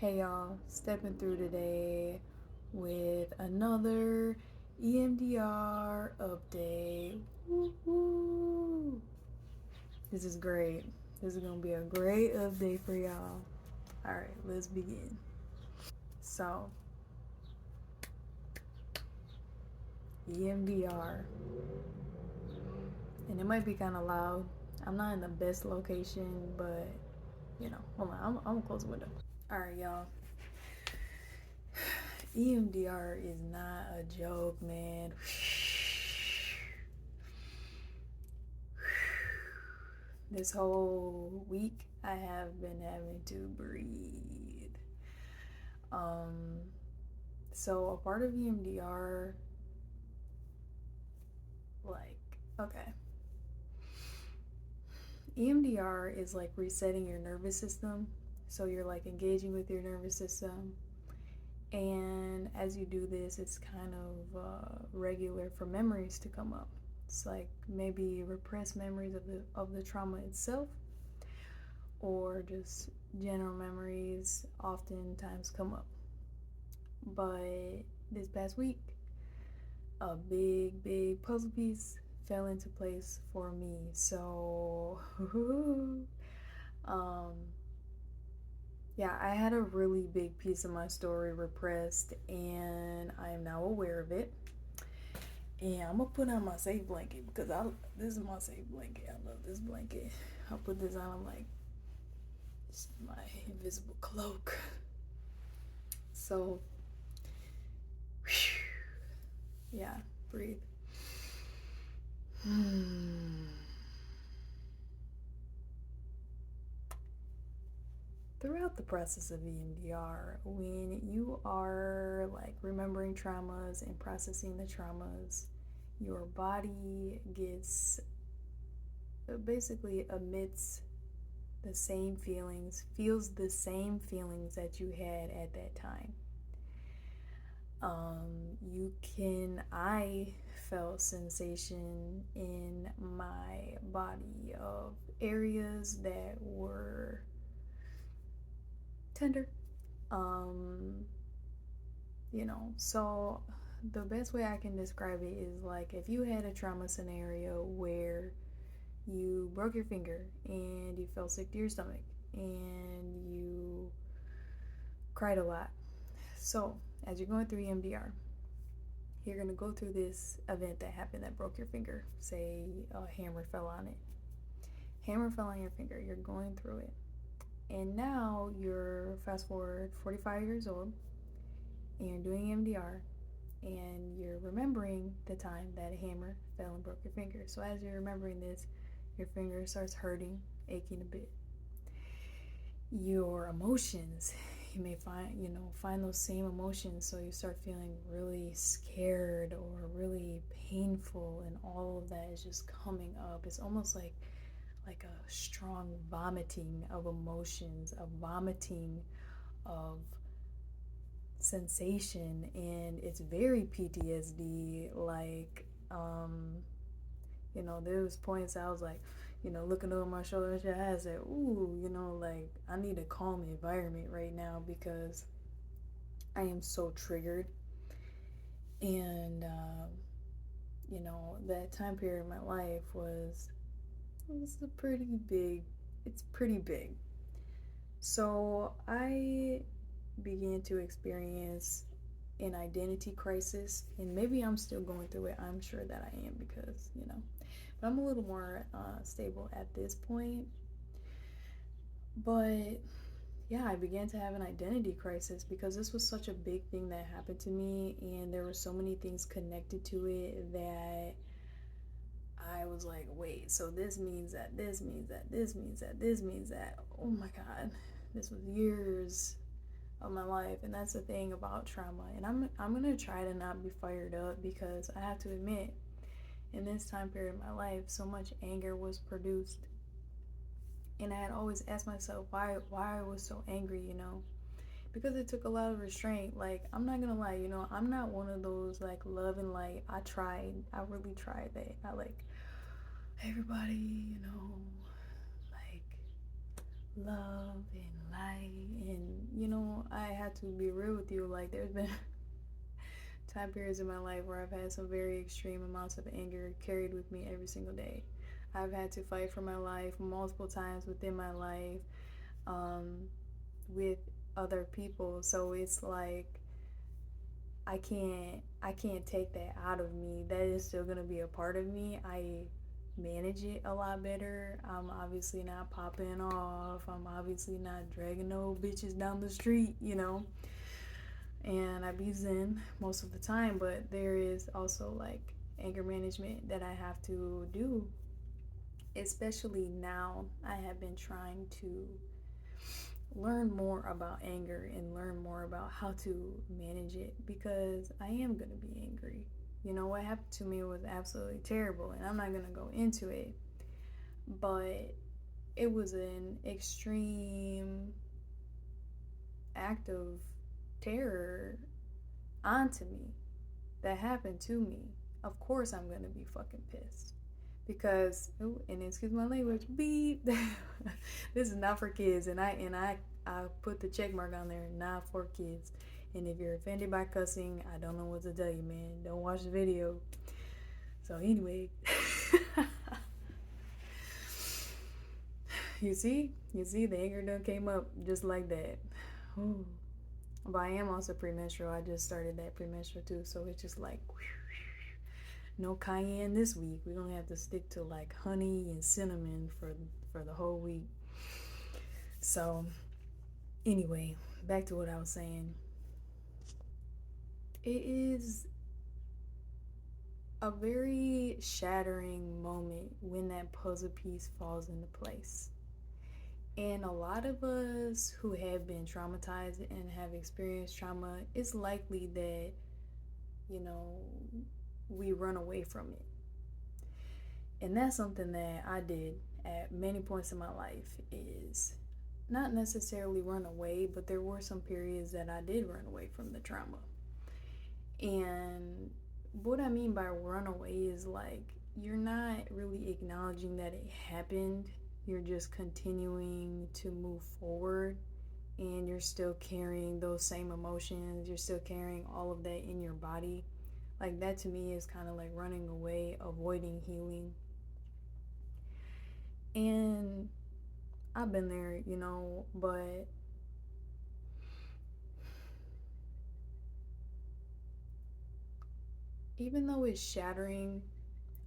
Hey y'all, stepping through today with another EMDR update. Woo-hoo. This is great. This is gonna be a great update for y'all. Alright, let's begin. So, EMDR, and it might be kind of loud. I'm not in the best location, but hold on, I'm gonna close the window. Alright, y'all. EMDR is not a joke, man. This whole week, I have been having to breathe. Um, so a part of EMDR, okay. EMDR is like resetting your nervous system. So you're like engaging with your nervous system. And as you do this, it's kind of regular for memories to come up. It's like maybe repressed memories of the trauma itself, or just general memories oftentimes come up. But this past week, a big puzzle piece fell into place for me. So, um, yeah, I had a really big piece of my story repressed, and I am now aware of it. And I'm gonna put on my safe blanket because this is my safe blanket. I love this blanket. I'll put this on. I'm like, it's my invisible cloak. So, yeah, breathe. Throughout the process of EMDR, when you are like remembering traumas and processing the traumas, your body gets basically emits the same feelings, feels the same feelings that you had at that time. I felt sensation in my body of areas that were tender. So the best way I can describe it is like if you had a trauma scenario where you broke your finger and you felt sick to your stomach and you cried a lot. So, as you're going through EMDR, you're going to go through this event that happened that broke your finger. Say a hammer fell on it. Hammer fell on your finger. You're going through it. And now you're fast forward 45 years old and you're doing EMDR and you're remembering the time that a hammer fell and broke your finger. So as you're remembering this, your finger starts hurting, aching a bit. Your emotions, you may find those same emotions, so you start feeling really scared or really painful, and all of that is just coming up. It's almost like a strong vomiting of emotions, a vomiting of sensation, and it's very PTSD. There was points I was like, looking over my shoulder and shit. I said, ooh, like I need a calm environment right now because I am so triggered. And that time period in my life was a pretty big. It's pretty big. So I began to experience an identity crisis, and maybe I'm still going through it. I'm sure that I am because but I'm a little more stable at this point. But yeah, I began to have an identity crisis because this was such a big thing that happened to me, and there were so many things connected to it that I was like, wait, so this means that, this means that, this means that, this means that. Oh my God, this was years of my life. And that's the thing about trauma. And I'm gonna try to not be fired up because I have to admit, in this time period of my life, so much anger was produced. And I had always asked myself why I was so angry, because it took a lot of restraint. Like, I'm not gonna lie, I'm not one of those like love and light. I really tried that. I like everybody, like love and lie. And, I had to be real with you. Like, there's been time periods in my life where I've had some very extreme amounts of anger carried with me every single day. I've had to fight for my life multiple times within my life, with other people. So it's like I can't take that out of me. That is still gonna be a part of me. I manage it a lot better. I'm obviously not popping off. I'm obviously not dragging no bitches down the street. And I be zen most of the time, but there is also like anger management that I have to do. Especially now, I have been trying to learn more about anger and learn more about how to manage it, because I am going to be angry. What happened to me was absolutely terrible, and I'm not going to go into it, but it was an extreme act of terror onto me that happened to me. Of course, I'm going to be fucking pissed. Because, and excuse my language, beep. This is not for kids, and I put the check mark on there, not for kids. And if you're offended by cussing, I don't know what to tell you, man. Don't watch the video. So anyway, you see, the anger done came up just like that. Ooh. But I am also premenstrual. I just started that premenstrual too, so it's just like. No cayenne this week. We're gonna have to stick to like honey and cinnamon for the whole week. So anyway, back to what I was saying. It is a very shattering moment when that puzzle piece falls into place. And a lot of us who have been traumatized and have experienced trauma, it's likely that, we run away from it. And that's something that I did at many points in my life, is not necessarily run away, but there were some periods that I did run away from the trauma. And what I mean by run away is like, you're not really acknowledging that it happened. You're just continuing to move forward, and you're still carrying those same emotions. You're still carrying all of that in your body. Like, that to me is kind of like running away, avoiding healing. And I've been there, but even though it's shattering,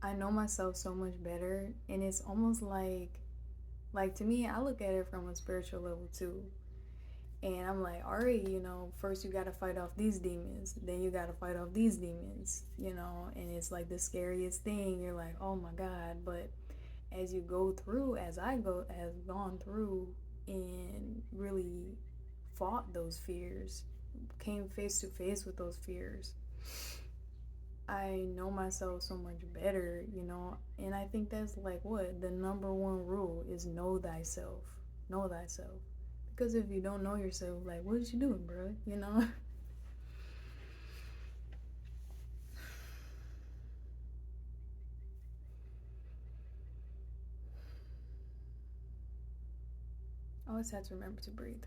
I know myself so much better. And it's almost like to me, I look at it from a spiritual level too. And I'm like, all right, first you got to fight off these demons, then you got to fight off these demons, and it's like the scariest thing. You're like, oh my God. But as you go through, as gone through and really fought those fears, came face to face with those fears, I know myself so much better, and I think that's like what the number one rule is: know thyself. Know thyself. Because if you don't know yourself, like, what is you doing, bro? I always have to remember to breathe.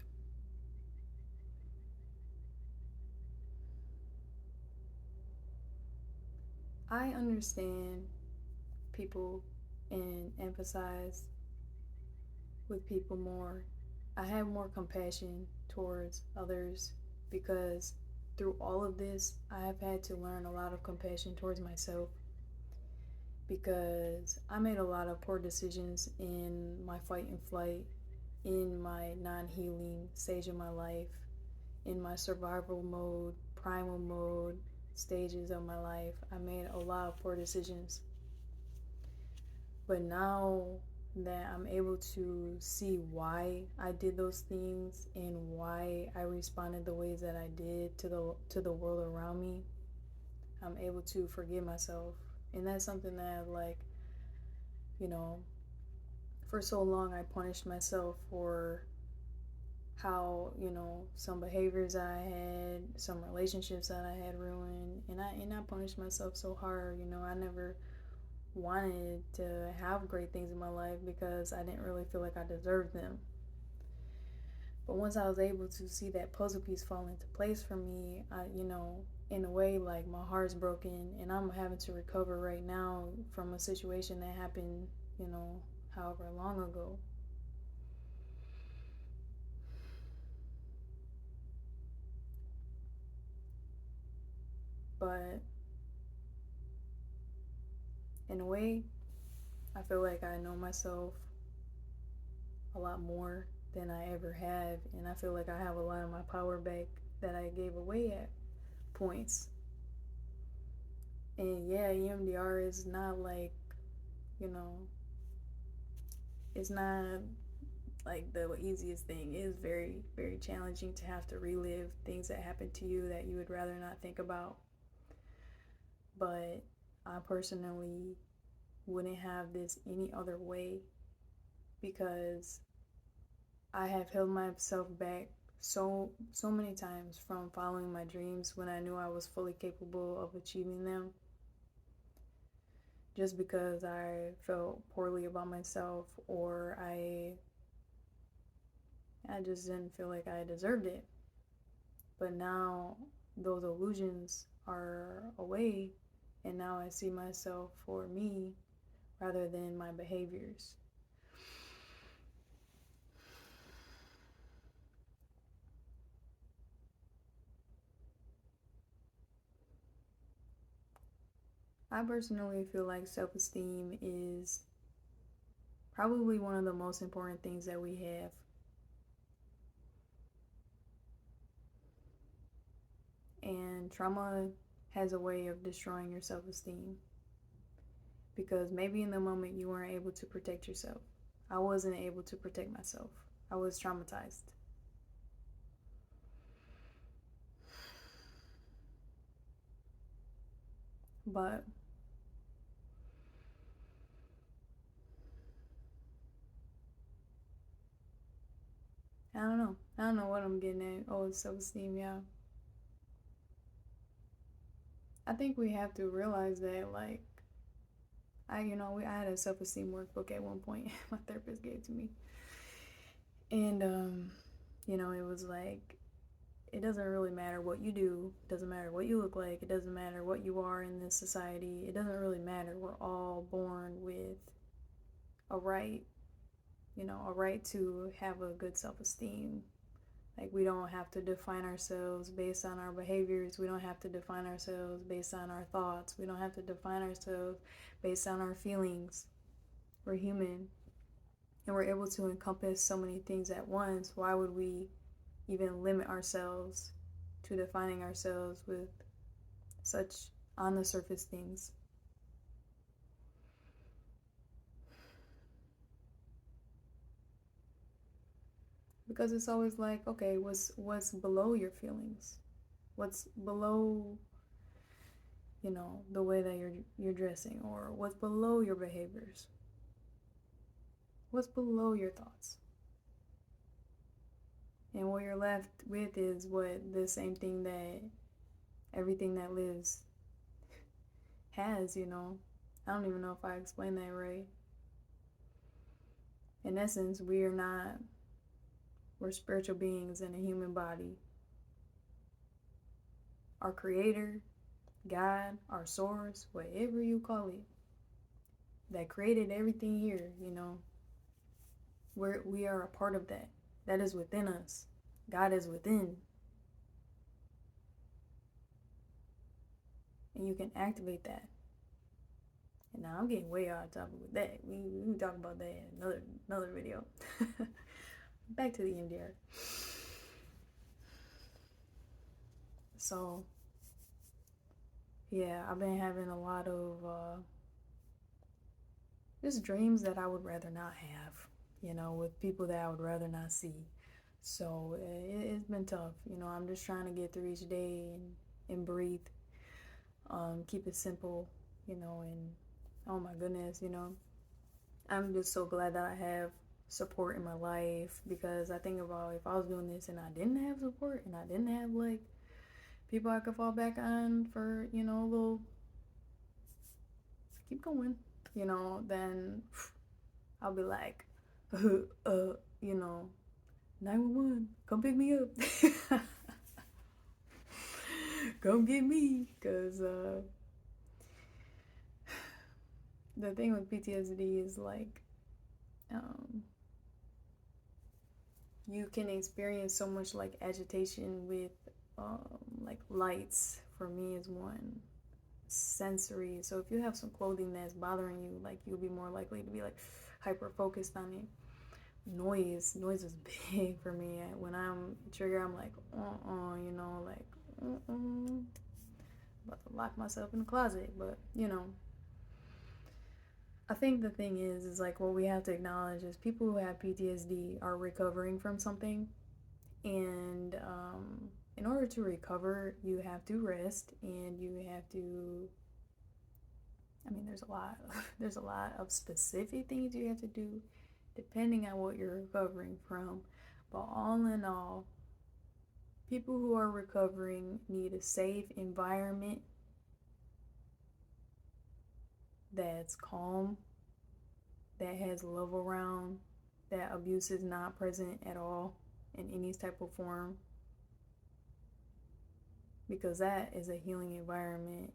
I understand people and empathize with people more. I have more compassion towards others because through all of this, I have had to learn a lot of compassion towards myself, because I made a lot of poor decisions in my fight and flight, in my non-healing stage of my life, in my survival mode, primal mode stages of my life. I made a lot of poor decisions. But now that I'm able to see why I did those things and why I responded the ways that I did to the world around me, I'm able to forgive myself. And that's something that I've for so long I punished myself for how, some behaviors I had, some relationships that I had ruined, and I punished myself so hard. I never wanted to have great things in my life because I didn't really feel like I deserved them. But once I was able to see that puzzle piece fall into place for me, in a way, like my heart's broken and I'm having to recover right now from a situation that happened, however long ago. But in a way, I feel like I know myself a lot more than I ever have, and I feel like I have a lot of my power back that I gave away at points. And yeah, EMDR is not like, you know, it's not like the easiest thing. It is very, very challenging to have to relive things that happened to you that you would rather not think about. But I personally wouldn't have this any other way because I have held myself back so many times from following my dreams when I knew I was fully capable of achieving them, just because I felt poorly about myself, or I just didn't feel like I deserved it. But now those illusions are away, and now I see myself for me rather than my behaviors. I personally feel like self esteem is probably one of the most important things that we have. And trauma has a way of destroying your self esteem because maybe in the moment you weren't able to protect yourself. I wasn't able to protect myself, I was traumatized. But I don't know. I don't know what I'm getting at. Oh, it's self esteem, yeah. I think we have to realize that, like, I had a self esteem workbook at one point. My therapist gave to me, and it was like, it doesn't really matter what you do. It doesn't matter what you look like. It doesn't matter what you are in this society. It doesn't really matter. We're all born with a right, a right to have a good self esteem. Like, we don't have to define ourselves based on our behaviors. We don't have to define ourselves based on our thoughts. We don't have to define ourselves based on our feelings. We're human and we're able to encompass so many things at once. Why would we even limit ourselves to defining ourselves with such on the surface things? Because it's always like, okay, what's below your feelings? What's below, the way that you're dressing, or what's below your behaviors? What's below your thoughts? And what you're left with is what the same thing that everything that lives has. I don't even know if I explained that right. In essence, we're spiritual beings in a human body. Our creator, God, our source, whatever you call it, that created everything here, we are a part of that. That is within us. God is within. And you can activate that. And now I'm getting way off topic with that. We can talk about that in another video. Back to the EMDR. So yeah, I've been having a lot of just dreams that I would rather not have, with people that I would rather not see. So it's been tough. I'm just trying to get through each day and breathe. Keep it simple, and oh my goodness. I'm just so glad that I have support in my life, because I think about if I was doing this and I didn't have support and I didn't have like people I could fall back on for, a little keep going, then I'll be like, 911, come pick me up. Come get me. Because the thing with PTSD is like, um, you can experience so much like agitation with like lights. For me is one. Sensory. So if you have some clothing that's bothering you, like you'll be more likely to be like hyper focused on it. Noise is big for me. When I'm triggered, I'm like you know, like about to lock myself in the closet. But you know, I think the thing is like what we have to acknowledge is people who have PTSD are recovering from something, and in order to recover, you have to rest and you have to. I mean, there's a lot of specific things you have to do depending on what you're recovering from. But all in all, people who are recovering need a safe environment that's calm, that has love around, that abuse is not present at all in any type of form. Because that is a healing environment.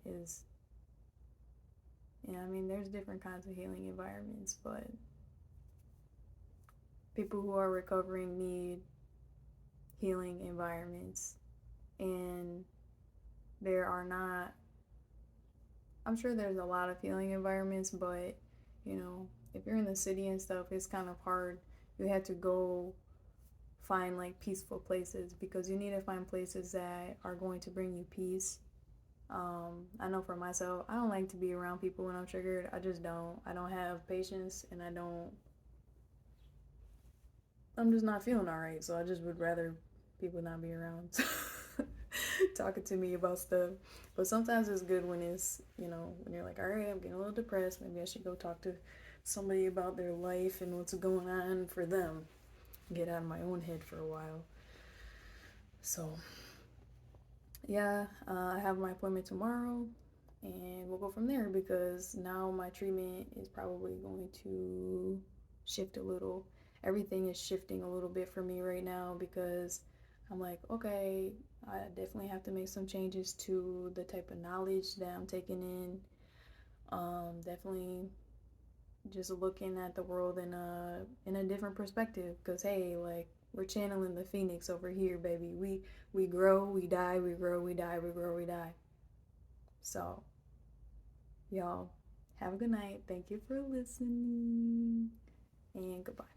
I mean, there's different kinds of healing environments, but people who are recovering need healing environments. And there are not, I'm sure there's a lot of healing environments, but you know, if you're in the city and stuff, it's kind of hard. You have to go find like peaceful places because you need to find places that are going to bring you peace. I know for myself, I don't like to be around people when I'm triggered. I just don't. I don't have patience, and I'm just not feeling all right. So I just would rather people not be around talking to me about stuff. But sometimes it's good when it's, you know, when you're like, all right, I'm getting a little depressed. Maybe I should go talk to somebody about their life and what's going on for them. Get out of my own head for a while. So, yeah, I have my appointment tomorrow and we'll go from there because now my treatment is probably going to shift a little. Everything is shifting a little bit for me right now because I'm like, okay, I definitely have to make some changes to the type of knowledge that I'm taking in. Definitely just looking at the world in a different perspective because hey, like we're channeling the phoenix over here, baby. We grow, we die, we grow, we die, we grow, we die. So, y'all, have a good night. Thank you for listening, and goodbye.